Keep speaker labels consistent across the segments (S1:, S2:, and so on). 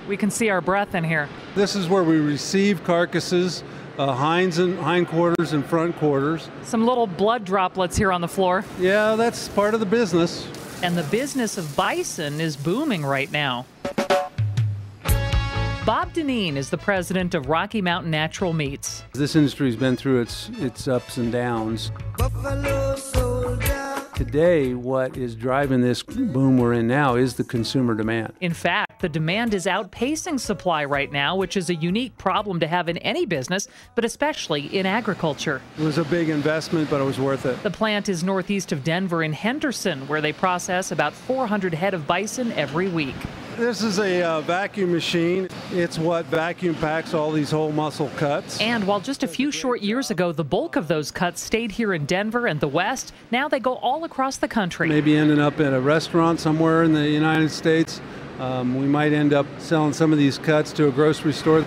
S1: We can see our breath in here.
S2: This is where we receive carcasses, hindquarters and front quarters.
S1: Some little blood droplets here on the floor.
S2: Yeah, that's part of the business.
S1: And the business of bison is booming right now. Bob Dineen is the president of Rocky Mountain Natural Meats.
S2: This industry's been through its ups and downs. Today, what is driving this boom we're in now is the consumer demand.
S1: In fact, the demand is outpacing supply right now, which is a unique problem to have in any business, but especially in agriculture.
S2: It was a big investment, but it was worth it.
S1: The plant is northeast of Denver in Henderson, where they process about 400 head of bison every week.
S2: This is a vacuum machine. It's what vacuum packs all these whole muscle cuts.
S1: And while just a few short years ago, the bulk of those cuts stayed here in Denver and the West, now they go all across the country.
S2: Maybe ending up at a restaurant somewhere in the United States. We might end up selling some of these cuts to a grocery store.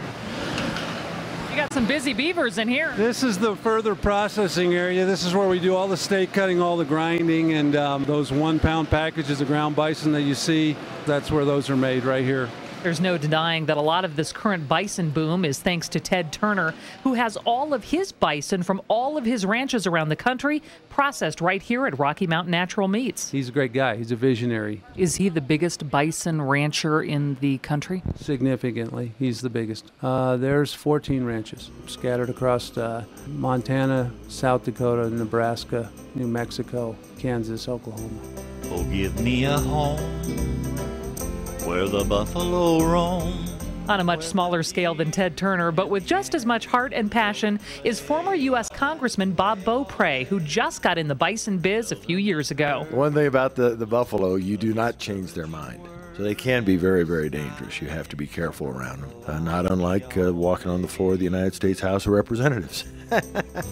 S1: You got some busy beavers in here.
S2: This is the further processing area. This is where we do all the steak cutting, all the grinding, and those 1 pound packages of ground bison that you see, that's where those are made right here.
S1: There's no denying that a lot of this current bison boom is thanks to Ted Turner, who has all of his bison from all of his ranches around the country processed right here at Rocky Mountain Natural Meats.
S2: He's a great guy. He's a visionary.
S1: Is he the biggest bison rancher in the country?
S2: Significantly. He's the biggest. There's 14 ranches scattered across Montana, South Dakota, Nebraska, New Mexico, Kansas, Oklahoma.
S3: Oh, give me a home where the buffalo roam.
S1: On a much smaller scale than Ted Turner, but with just as much heart and passion, is former U.S. Congressman Bob Beaupre, who just got in the bison biz a few years ago.
S4: One thing about the buffalo, you do not change their mind. So they can be very, very dangerous. You have to be careful around them. Not unlike walking on the floor of the United States House of Representatives.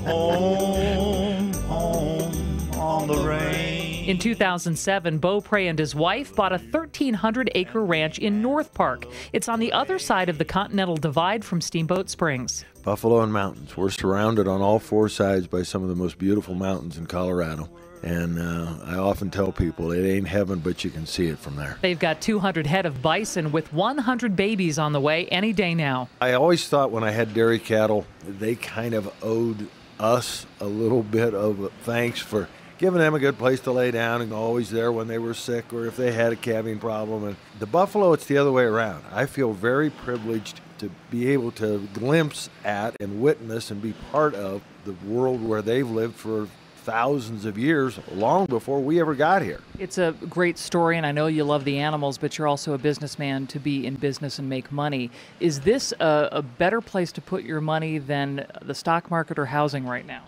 S3: Home, home on the range.
S1: In 2007, Beaupre and his wife bought a 1,300-acre ranch in North Park. It's on the other side of the Continental Divide from Steamboat Springs.
S4: Buffalo and mountains. We're surrounded on all four sides by some of the most beautiful mountains in Colorado. And I often tell people it ain't heaven, but you can see it from there.
S1: They've got 200 head of bison with 100 babies on the way any day now.
S4: I always thought when I had dairy cattle, they kind of owed us a little bit of thanks for giving them a good place to lay down and always there when they were sick or if they had a calving problem. And the buffalo, it's the other way around. I feel very privileged to be able to glimpse at and witness and be part of the world where they've lived for thousands of years, long before we ever got here.
S1: It's a great story, and I know you love the animals, but you're also a businessman to be in business and make money. Is this a better place to put your money than the stock market or housing right now?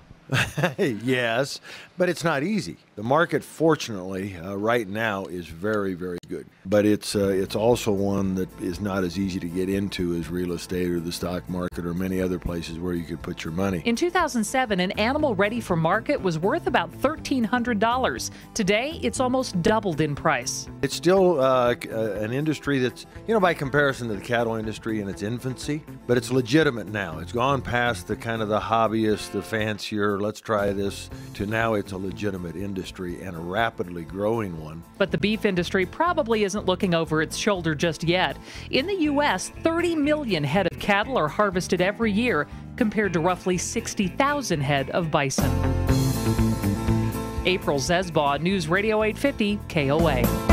S4: Yes, but it's not easy. The market, fortunately, right now is very, very good. But it's also one that is not as easy to get into as real estate or the stock market or many other places where you could put your money.
S1: In 2007, an animal ready for market was worth about $1,300. Today, it's almost doubled in price.
S4: It's still an industry that's, by comparison to the cattle industry in its infancy, but it's legitimate now. It's gone past the kind of the hobbyist, the fancier, let's try this, to now it's a legitimate industry and a rapidly growing one.
S1: But the beef industry probably isn't looking over its shoulder just yet. In the U.S., 30 million head of cattle are harvested every year, compared to roughly 60,000 head of bison. April Zesbaugh, News Radio 850, KOA.